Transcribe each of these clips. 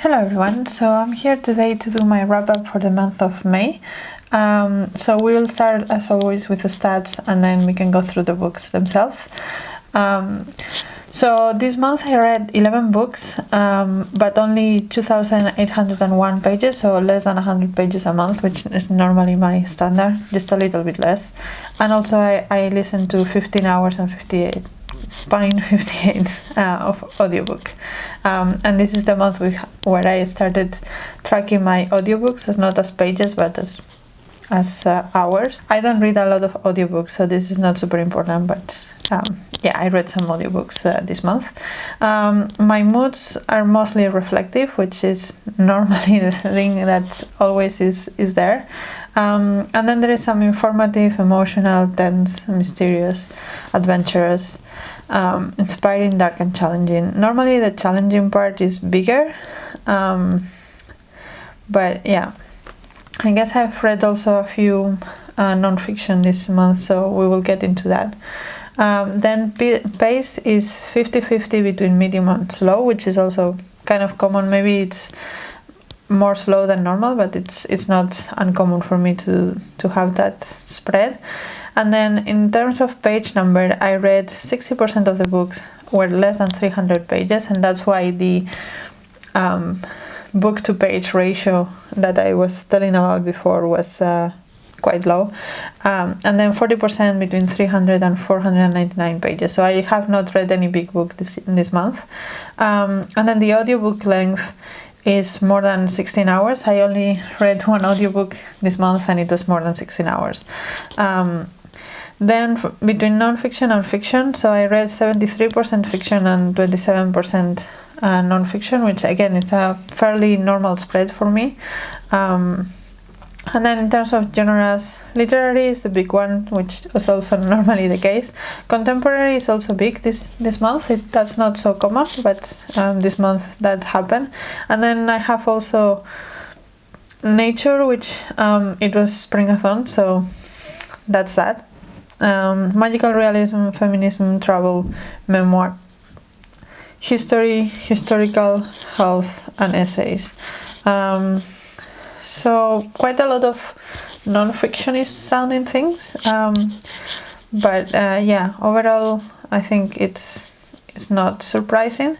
Hello everyone, so I'm here today to do my wrap-up for the month of May. So we will start as always with the stats and then we can go through the books themselves. So this month I read 11 books, but only 2,801 pages, so less than 100 pages a month, which is normally my standard, just a little bit less. And also I listened to 15 hours and 58 of audiobook. And this is the month where I started tracking my audiobooks, as not as pages but as hours. I don't read a lot of audiobooks, so this is not super important, but yeah, I read some audiobooks this month. My moods are mostly reflective, which is normally the thing that always is there. And then there is some informative, emotional, tense, mysterious, adventurous, inspiring, dark and challenging. Normally the challenging part is bigger, but yeah, I guess I've read also a few non-fiction this month, so we will get into that. Then pace is 50-50 between medium and slow, which is also kind of common. Maybe it's more slow than normal, but it's not uncommon for me to have that spread. And then in terms of page number, I read 60% of the books were less than 300 pages, and that's why the book to page ratio that I was telling about before was quite low. And then 40% between 300 and 499 pages. So I have not read any big book this month. And then the audiobook length is more than 16 hours. I only read one audiobook this month and it was more than 16 hours. Then between non-fiction and fiction, so I read 73% fiction and 27% non-fiction, which again is a fairly normal spread for me. And then in terms of genres, literary is the big one, which is also normally the case. Contemporary is also big this month. That's not so common, but this month that happened. And then I have also nature, which it was springathon, so that's that. Magical realism, feminism, travel, memoir, history, historical, health, and essays. So quite a lot of non-fictionist sounding things, but yeah, overall I think it's not surprising.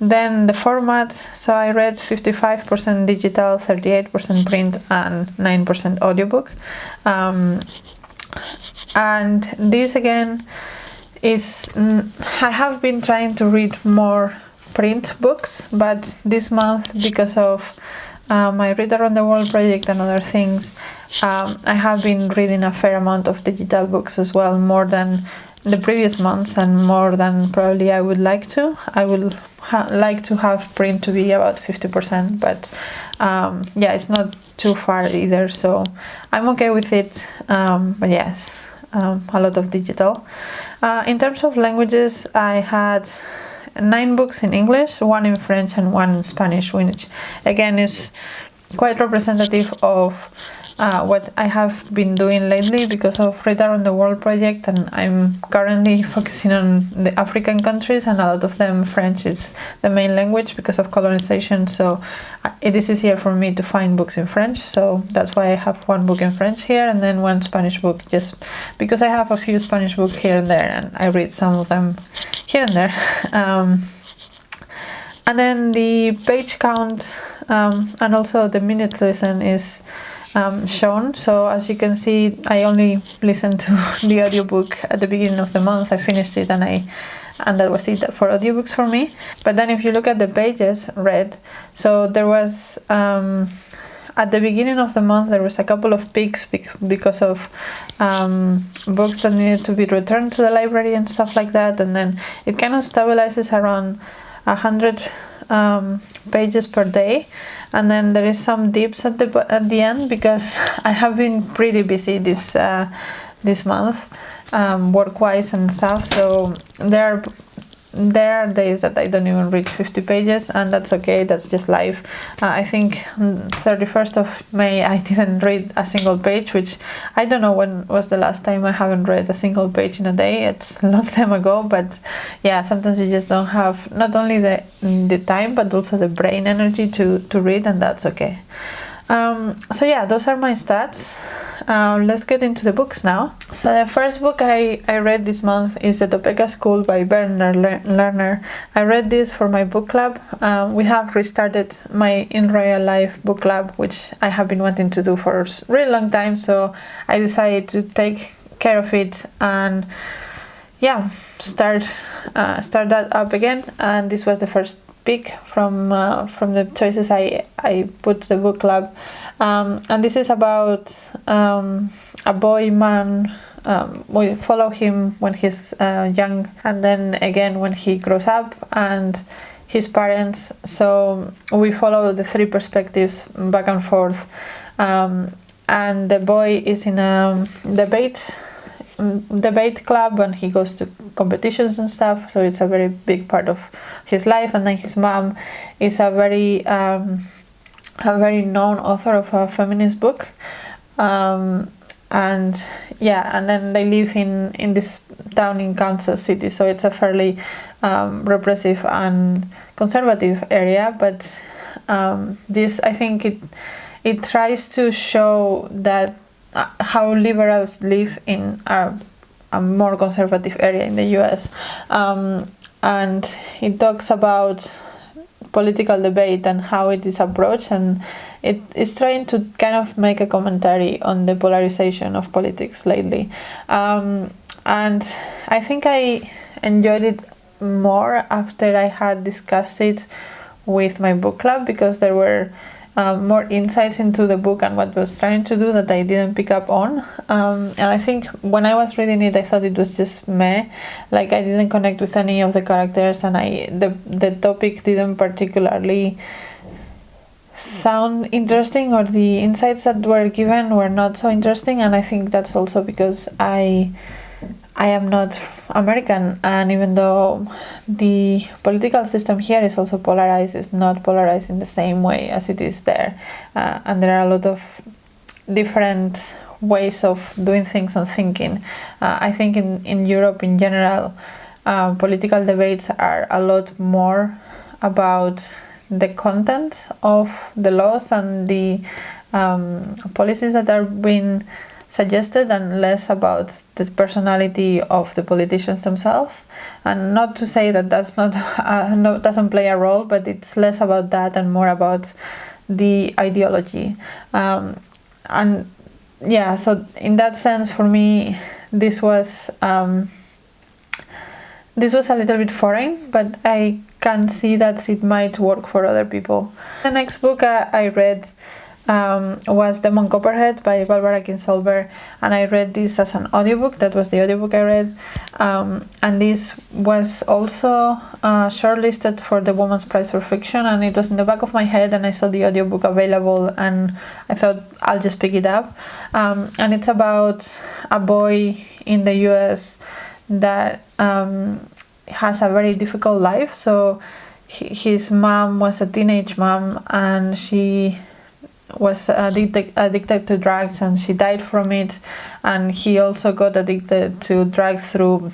Then the format, so I read 55% digital, 38% print, and 9% audiobook. And this again is, I have been trying to read more print books, but this month, because of my Read Around the World project and other things, I have been reading a fair amount of digital books as well, more than the previous months and more than probably I would like to. I would like to have print to be about 50%, but yeah, it's not too far either, so I'm okay with it. But yes, a lot of digital. In terms of languages, I had 9 books in English, 1 in French and 1 in Spanish, which again is quite representative of what I have been doing lately because of Read Around the World project, and I'm currently focusing on the African countries, and a lot of them French is the main language because of colonization, so it is easier for me to find books in French, so that's why I have 1 book in French here and then 1 Spanish book, just because I have a few Spanish books here and there and I read some of them here and there. And then the page count and also the minute listen is shown. So as you can see, I only listened to the audiobook at the beginning of the month. I finished it and that was it for audiobooks for me. But then if you look at the pages read, so there was at the beginning of the month there was a couple of peaks because of books that needed to be returned to the library and stuff like that, and then it kind of stabilizes around 100 pages per day, and then there is some dips at the end because I have been pretty busy this month, work-wise and stuff. So there are there are days that I don't even reach 50 pages, and that's okay, that's just life. I think on 31st of May I didn't read a single page, which I don't know when was the last time I haven't read a single page in a day. It's a long time ago, but yeah, sometimes you just don't have not only the time but also the brain energy to read, and that's okay. So yeah, those are my stats. Let's get into the books now. So the first book I read this month is The Topeka School by Ben Lerner. I read this for my book club. We have restarted my In Real Life book club, which I have been wanting to do for a really long time, so I decided to take care of it and start that up again. And this was the first pick from the choices I put to the book club, and this is about a boy man. We follow him when he's young, and then again when he grows up, and his parents. So we follow the three perspectives back and forth, and the boy is in a debate club, and he goes to competitions and stuff, so it's a very big part of his life. And then his mom is a very known author of a feminist book, and then they live in this town in Kansas City, so it's a fairly repressive and conservative area, but this, I think it tries to show that how liberals live in a more conservative area in the US, and it talks about political debate and how it is approached, and it is trying to kind of make a commentary on the polarization of politics lately, and I think I enjoyed it more after I had discussed it with my book club, because there were more insights into the book and what it was trying to do that I didn't pick up on, and I think when I was reading it I thought it was just meh, like I didn't connect with any of the characters, and the topic didn't particularly sound interesting, or the insights that were given were not so interesting. And I think that's also because I am not American, and even though the political system here is also polarized, it's not polarized in the same way as it is there, and there are a lot of different ways of doing things and thinking. I think in Europe in general, political debates are a lot more about the content of the laws and the policies that are being suggested, and less about the personality of the politicians themselves. And not to say that that's not doesn't play a role, but it's less about that and more about the ideology. And yeah, so in that sense, for me, this was a little bit foreign, but I can see that it might work for other people. The next book I read was Demon Copperhead by Barbara Kingsolver, and I read this as an audiobook. That was the audiobook I read, and this was also shortlisted for the Women's Prize for Fiction, and it was in the back of my head, and I saw the audiobook available and I thought I'll just pick it up, and it's about a boy in the US that has a very difficult life. So his mom was a teenage mom, and she was addicted to drugs, and she died from it, and he also got addicted to drugs through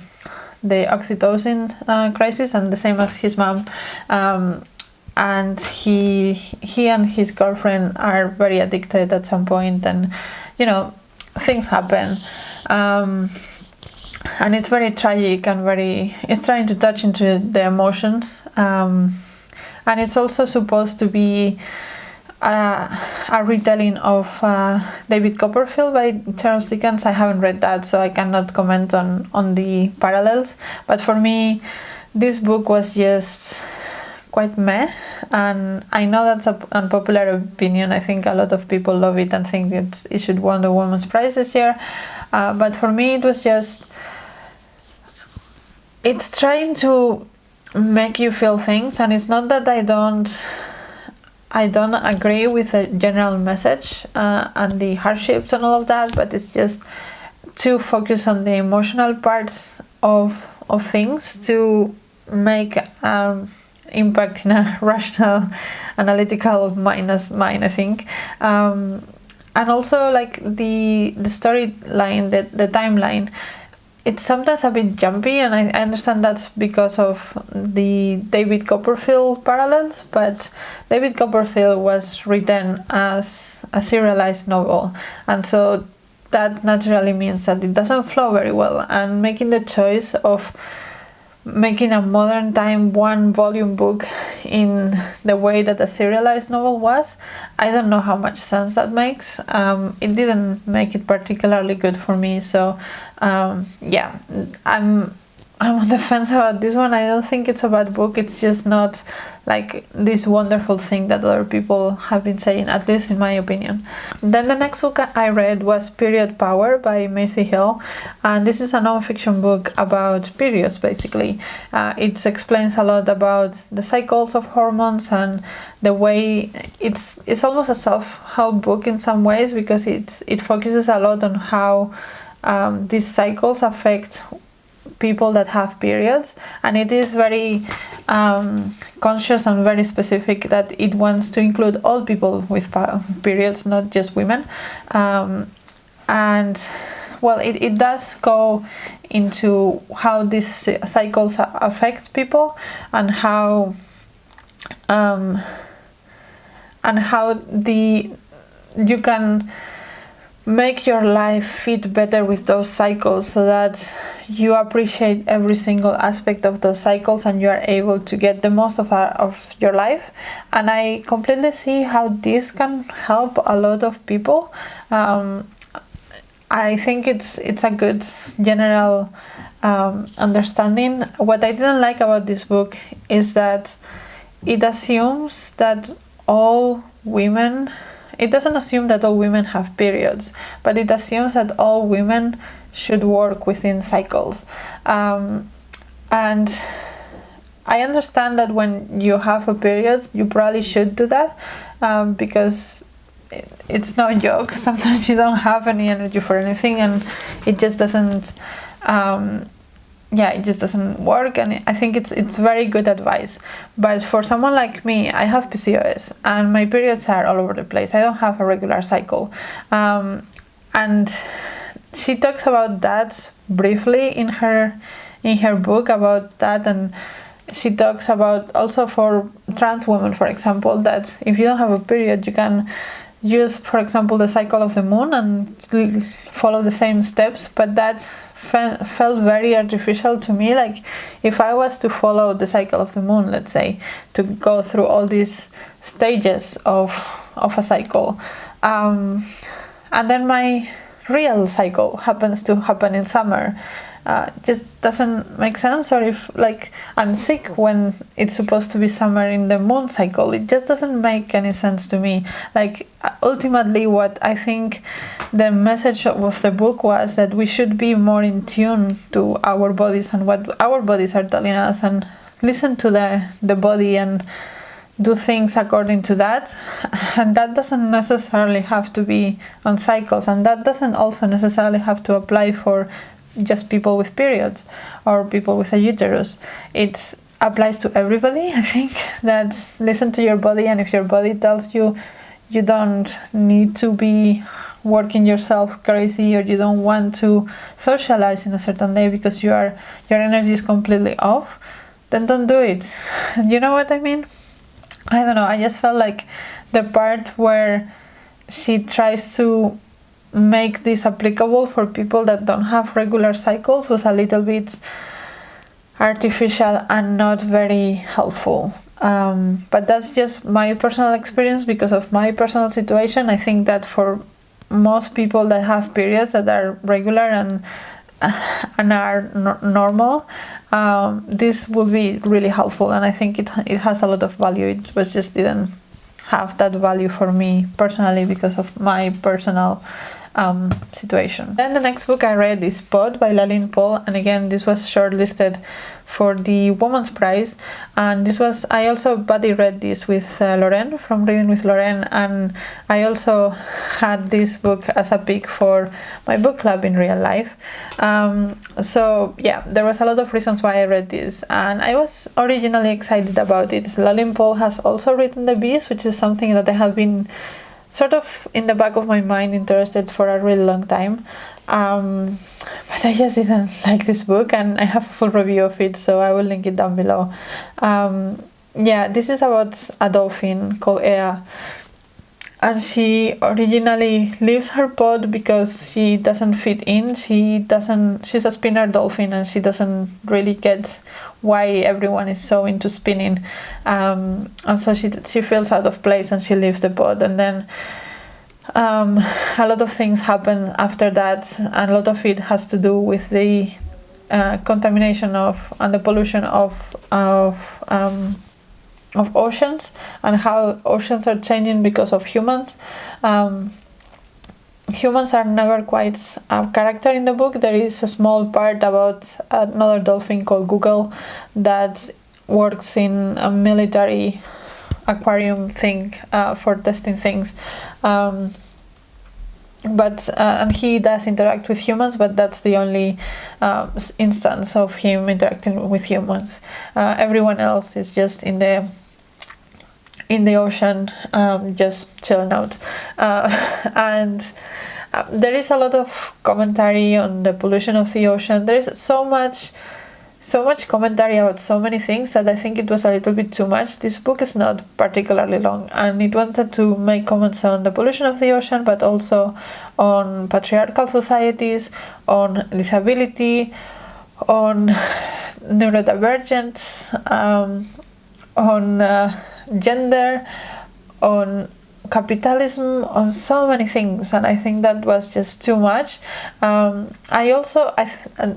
the oxytocin crisis, and the same as his mom, and he and his girlfriend are very addicted at some point, and things happen, and it's very tragic and it's trying to touch into the emotions, and it's also supposed to be a retelling of David Copperfield by Charles Dickens. I haven't read that, so I cannot comment on the parallels, but for me this book was just quite meh, and I know that's an unpopular opinion. I think a lot of people love it and think it should win the Women's Prize this year, but for me it was just, it's trying to make you feel things, and it's not that I don't agree with the general message and the hardships and all of that, but it's just to focus on the emotional part of things, to make impact in a rational, analytical mind as mine, I think. And also like the storyline, the timeline, it's sometimes a bit jumpy, and I understand that's because of the David Copperfield parallels, but David Copperfield was written as a serialized novel, and so that naturally means that it doesn't flow very well, and making the choice of making a modern time 1-volume book in the way that a serialized novel was, I don't know how much sense that makes. It didn't make it particularly good for me, so yeah, I'm on the fence about this one. I don't think it's a bad book, it's just not like this wonderful thing that other people have been saying, at least in my opinion. Then the next book I read was Period Power by Maisie Hill, and this is a non-fiction book about periods basically. It explains a lot about the cycles of hormones and the way it's almost a self-help book in some ways, because it focuses a lot on how these cycles affect people that have periods, and it is very conscious and very specific that it wants to include all people with periods, not just women. And well, it does go into how these cycles affect people, and how you can make your life fit better with those cycles, so that you appreciate every single aspect of those cycles and you are able to get the most of your life. And I completely see how this can help a lot of people. I think it's a good general understanding. What I didn't like about this book is that it assumes that all women, it doesn't assume that all women have periods, but it assumes that all women should work within cycles. And I understand that when you have a period, you probably should do that, because it's no joke. Sometimes you don't have any energy for anything, and it just doesn't it just doesn't work. And I think it's very good advice. But for someone like me, I have PCOS and my periods are all over the place. I don't have a regular cycle, and she talks about that briefly in her book about that. And she talks about also for trans women, for example, that if you don't have a period, you can use, for example, the cycle of the moon and still follow the same steps. But that felt very artificial to me. Like, if I was to follow the cycle of the moon, let's say, to go through all these stages of a cycle, and then my real cycle happens to happen in summer, just doesn't make sense. Or if like I'm sick when it's supposed to be summer in the moon cycle, it just doesn't make any sense to me. Like, ultimately what I think the message of the book was that we should be more in tune to our bodies and what our bodies are telling us, and listen to the body and do things according to that. And that doesn't necessarily have to be on cycles, and that doesn't also necessarily have to apply for just people with periods or people with a uterus. It applies to everybody. I think that listen to your body, and if your body tells you you don't need to be working yourself crazy, or you don't want to socialize in a certain day because your energy is completely off, then don't do it. You know what I mean? I don't know, I just felt like the part where she tries to make this applicable for people that don't have regular cycles was a little bit artificial and not very helpful. But that's just my personal experience because of my personal situation. I think that for most people that have periods that are regular and are normal, this will be really helpful, and I think it has a lot of value. It was just didn't have that value for me personally because of my personal situation. Then the next book I read is Pod by Lalin Paul, and again this was shortlisted for the Women's Prize. And this was, I also buddy read this with Lorraine from Reading with Lorraine, and I also had this book as a pick for my book club in real life. So yeah, there was a lot of reasons why I read this, and I was originally excited about it. Lolin Paul has also written The Beast, which is something that I have been sort of in the back of my mind interested for a really long time. But I just didn't like this book, and I have a full review of it, so I will link it down below. Yeah, this is about a dolphin called Ea, and she originally leaves her pod because she doesn't fit in. She's a spinner dolphin, and she doesn't really get why everyone is so into spinning. And so she feels out of place, and she leaves the pod. And then a lot of things happen after that, and a lot of it has to do with the contamination and the pollution of oceans, and how oceans are changing because of humans. Humans are never quite a character in the book. There is a small part about another dolphin called Google that works in a military aquarium thing for testing things. But he does interact with humans, but that's the only instance of him interacting with humans. Everyone else is just in the ocean, just chilling out. And there is a lot of commentary on the pollution of the ocean. There is so much commentary about so many things that I think it was a little bit too much. This book is not particularly long, and it wanted to make comments on the pollution of the ocean, but also on patriarchal societies, on disability, on neurodivergence, on gender, on capitalism, on so many things, and I think that was just too much. And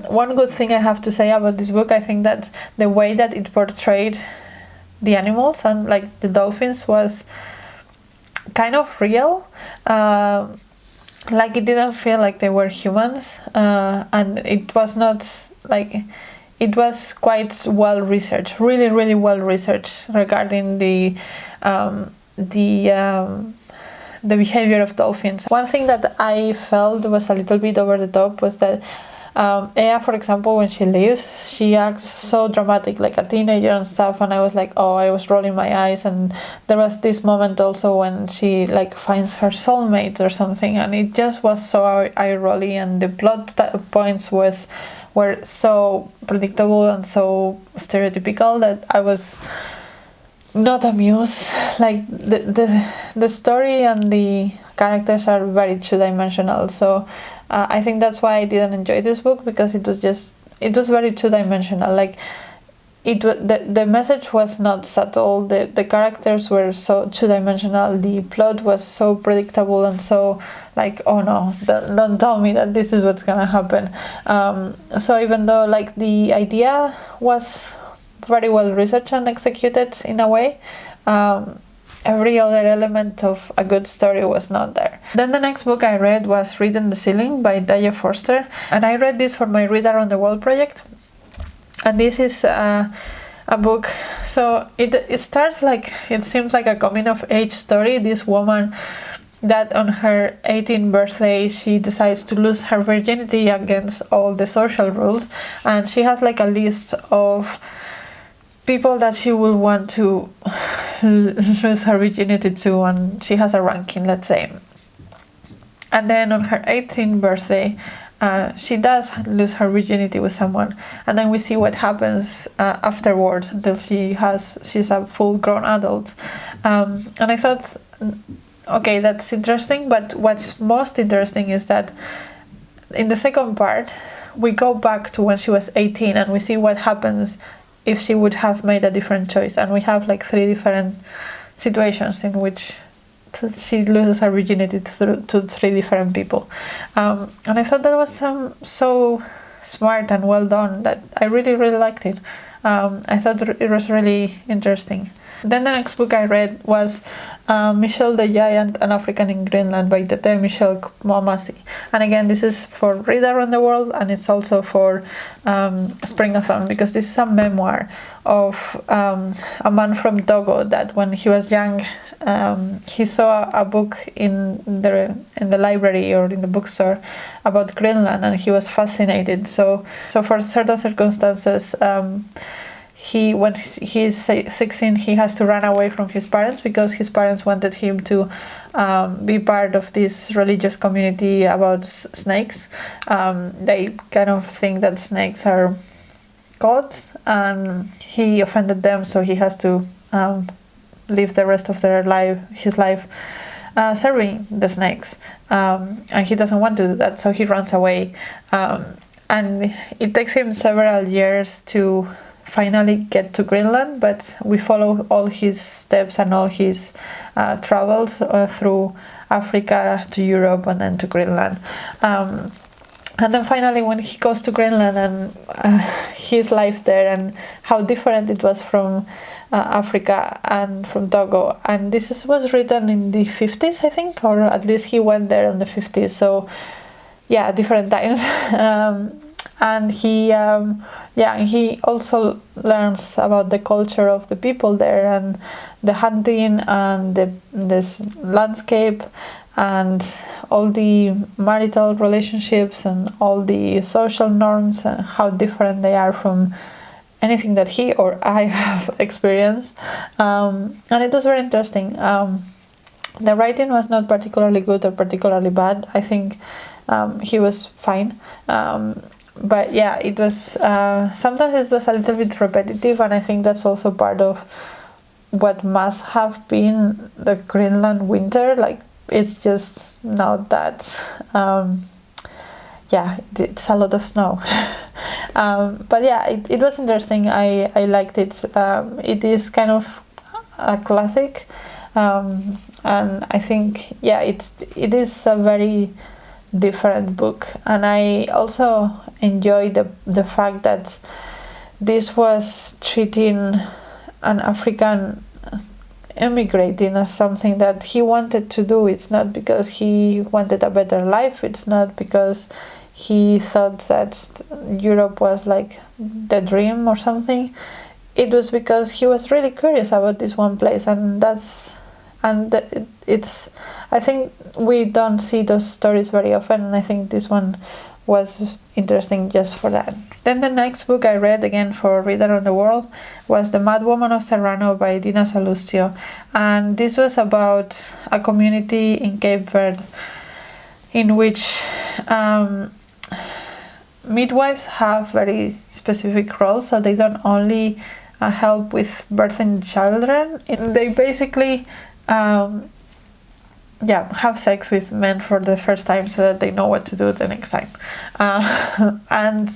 one good thing I have to say about this book, I think that the way that it portrayed the animals and like the dolphins was kind of real. Like it didn't feel like they were humans, and it was not like, it was quite well researched, really well researched regarding the behavior of dolphins. One thing that I felt was a little bit over the top was that Ea, for example, when she leaves, she acts so dramatic, like a teenager and stuff, and I was like, oh, I was rolling my eyes. And there was this moment also when she like finds her soulmate or something, and it just was so eye-rolly, and the plot points were so predictable and so stereotypical that I was not amused. Like the story and the characters are very two-dimensional, so I think that's why I didn't enjoy this book, because it was very two-dimensional. Like the message was not subtle, the characters were so two-dimensional, the plot was so predictable and so like, oh no, don't tell me that this is what's gonna happen. So even though like the idea was very well researched and executed in a way, every other element of a good story was not there. Then the next book I read was Read in the Ceiling by Dayo Forster, and I read this for my Read Around the World project. And this is a book, so it starts like, it seems like a coming of age story. This woman that on her 18th birthday she decides to lose her virginity against all the social rules, and she has like a list of people that she will want to lose her virginity to, and she has a ranking, let's say. And then on her 18th birthday she does lose her virginity with someone, and then we see what happens afterwards until she's a full-grown adult. And I thought, okay, that's interesting, but what's most interesting is that in the second part we go back to when she was 18 and we see what happens if she would have made a different choice, and we have like 3 different situations in which she loses her virginity to 3 different people. And I thought that was so smart and well done that I really liked it. I thought it was really interesting. Then the next book I read was Michel the Giant, An African in Greenland by Tete, Michel, Kpomassie. And again, this is for Read Around the World, and it's also for Springathon, because this is a memoir of a man from Togo that when he was young, he saw a book in the library or in the bookstore about Greenland, and he was fascinated. So for certain circumstances, when he's 16, he has to run away from his parents because his parents wanted him to be part of this religious community about snakes. They kind of think that snakes are gods, and he offended them, so he has to live the rest of his life serving the snakes, and he doesn't want to do that, so he runs away, and it takes him several years to finally get to Greenland, but we follow all his steps and all his travels through Africa to Europe and then to Greenland. And then finally, when he goes to Greenland and his life there and how different it was from Africa and from Togo. And this was written in the 50s, I think, or at least he went there in the 50s. So, yeah, different times. And he also learns about the culture of the people there and the hunting and this landscape and all the marital relationships and all the social norms and how different they are from anything that he or I have experienced. And it was very interesting. The writing was not particularly good or particularly bad. I think he was fine. But yeah, it was sometimes it was a little bit repetitive, and I think that's also part of what must have been the Greenland winter. Like, it's just not that it's a lot of snow. But yeah, it was interesting. I liked it. It is kind of a classic, and I think it is a very different book, and I also enjoy the fact that this was treating an African emigrating as something that he wanted to do. It's not because he wanted a better life, it's not because he thought that Europe was like the dream or something. It was because he was really curious about this one place, and it's I think we don't see those stories very often, and I think this one was interesting just for that. Then the next book I read, again for Read Around the World, was The Madwoman of Serrano by Dina Salustio, and this was about a community in Cape Verde in which midwives have very specific roles, so they don't only help with birthing children, they basically have sex with men for the first time so that they know what to do the next time. And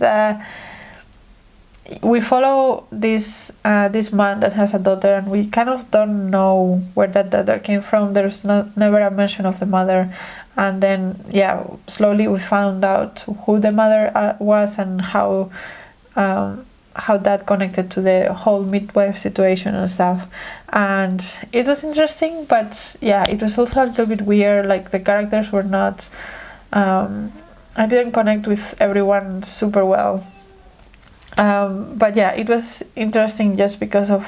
we follow this man that has a daughter, and we kind of don't know where that daughter came from. There's never a mention of the mother. And then, slowly we found out who the mother was and how that connected to the whole midwife situation and stuff. And it was interesting, but it was also a little bit weird. Like, the characters were not I didn't connect with everyone super well, but it was interesting just because of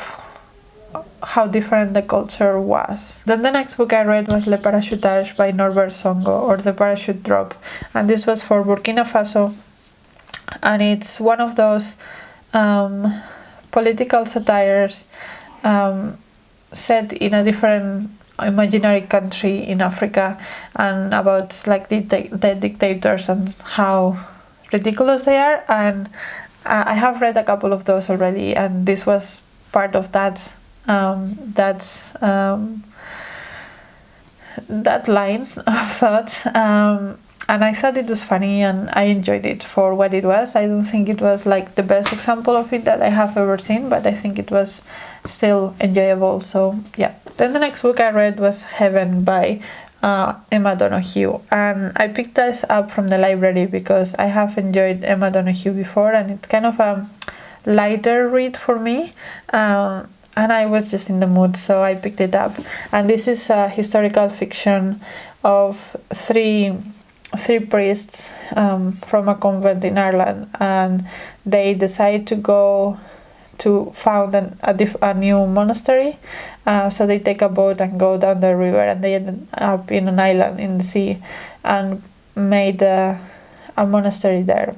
how different the culture was. Then the next book I read was Le Parachutage by Norbert Zongo, or The Parachute Drop, and this was for Burkina Faso, and it's one of those political satires set in a different imaginary country in Africa, and about like the dictators and how ridiculous they are. And I have read a couple of those already, and this was part of that line of thought. And I thought it was funny, and I enjoyed it for what it was. I don't think it was like the best example of it that I have ever seen, but I think it was still enjoyable. So Then the next book I read was Heaven by Emma Donoghue, and I picked this up from the library because I have enjoyed Emma Donoghue before, and it's kind of a lighter read for me. and I was just in the mood, so I picked it up. And this is a historical fiction of three priests from a convent in Ireland, and they decide to go to found a new monastery. So they take a boat and go down the river, and they end up in an island in the sea and made a monastery there.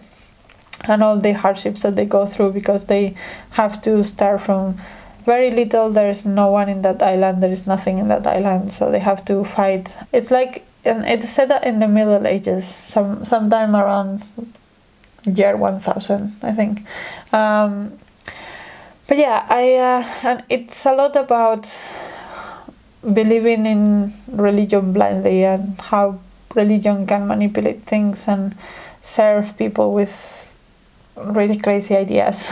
And all the hardships that they go through, because they have to start from very little. There is no one in that island, there is nothing in that island, so they have to fight. It's like, and it's set in the Middle Ages, sometime around year 1000, I think. But yeah, and it's a lot about believing in religion blindly, and how religion can manipulate things and serve people with really crazy ideas.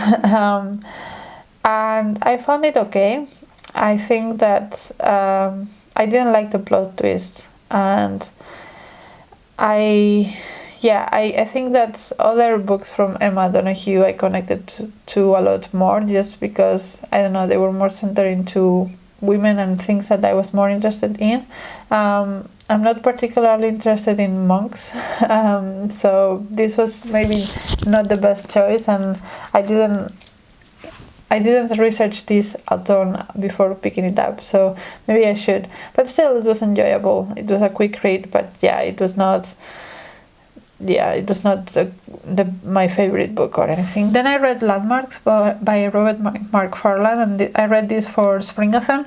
And I found it okay. I think that I didn't like the plot twist, and I think that other books from Emma Donoghue I connected to a lot more, just because, I don't know, they were more centered into women and things that I was more interested in. I'm not particularly interested in monks, so this was maybe not the best choice, and I didn't research this a ton before picking it up, so maybe I should. But still, it was enjoyable. It was a quick read, but it was not my favorite book or anything. Then I read Landmarks by Robert MacFarlane, and I read this for Springathon.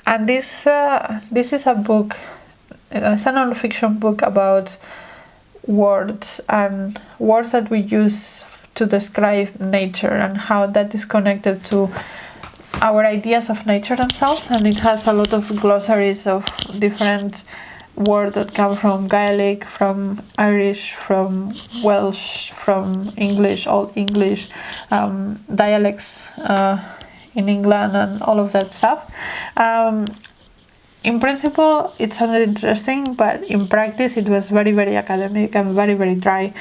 And this is a book, it's a non-fiction book about words, and words that we use to describe nature, and how that is connected to our ideas of nature themselves. And it has a lot of glossaries of different words that come from Gaelic, from Irish, from Welsh, from English, Old English, dialects in England, and all of that stuff. In principle, it sounded interesting, but in practice it was very, very academic and very, very dry,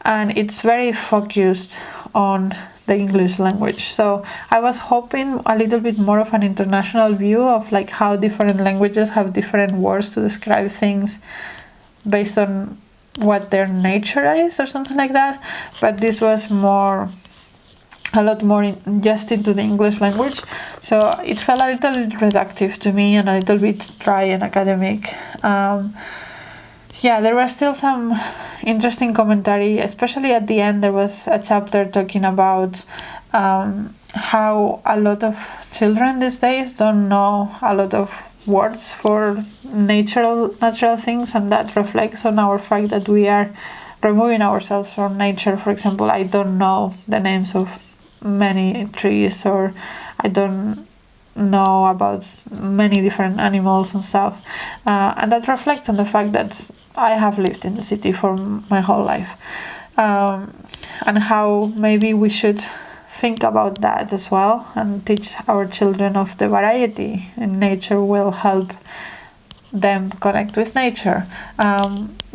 and it's very focused on the English language. So I was hoping a little bit more of an international view of like how different languages have different words to describe things based on what their nature is, or something like that. But this was a lot more just into the English language, so it felt a little reductive to me and a little bit dry and academic. There was still some interesting commentary, especially at the end. There was a chapter talking about how a lot of children these days don't know a lot of words for natural things, and that reflects on our fact that we are removing ourselves from nature. For example, I don't know the names of many trees, or I don't know about many different animals and stuff, and that reflects on the fact that I have lived in the city for my whole life, and how maybe we should think about that as well and teach our children of the variety in nature will help them connect with nature.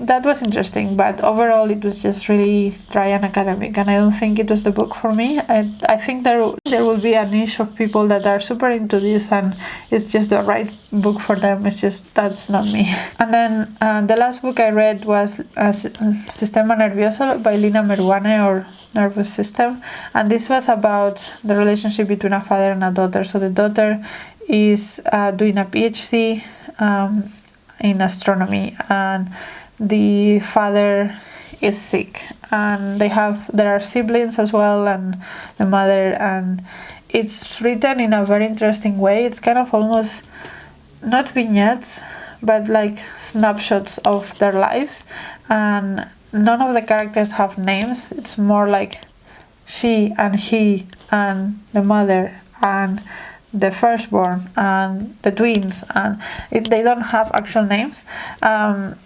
That was interesting, but overall it was just really dry and academic, and I don't think it was the book for me. I think there will be a niche of people that are super into this, and it's just the right book for them. It's just that's not me. And then the last book I read was Sistema nervosa by Lina Meruane, or Nervous System, and this was about the relationship between a father and a daughter. So the daughter is doing a PhD in astronomy, and the father is sick, and there are siblings as well, and the mother, and it's written in a very interesting way. It's kind of almost not vignettes, but like snapshots of their lives, and none of the characters have names. It's more like she and he and the mother and the firstborn and the twins, and they don't have actual names, and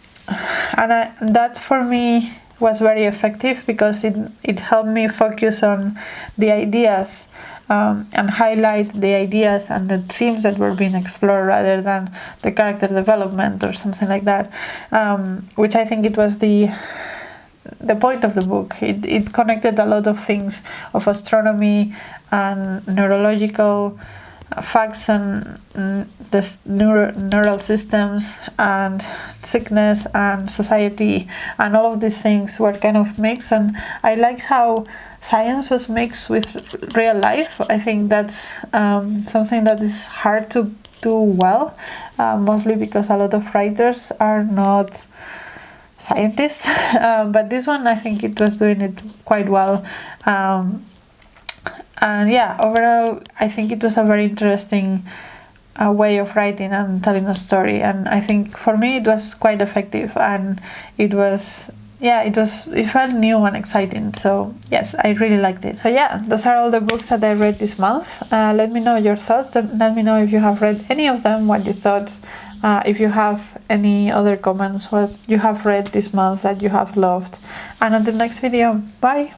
that for me was very effective, because it helped me focus on the ideas, and highlight the ideas and the themes that were being explored, rather than the character development or something like that, which I think it was the the point of the book. It connected a lot of things of astronomy and neurological facts and the neural systems and sickness and society, and all of these things were kind of mixed. And I liked how science was mixed with real life. I think that's something that is hard to do well, mostly because a lot of writers are not scientists, but this one, I think it was doing it quite well. And yeah, overall, I think it was a very interesting way of writing and telling a story. And I think for me it was quite effective, and it felt new and exciting. So yes, I really liked it. So yeah, those are all the books that I read this month. Let me know your thoughts. Let me know if you have read any of them, what you thought. If you have any other comments, what you have read this month that you have loved. And until next video, bye!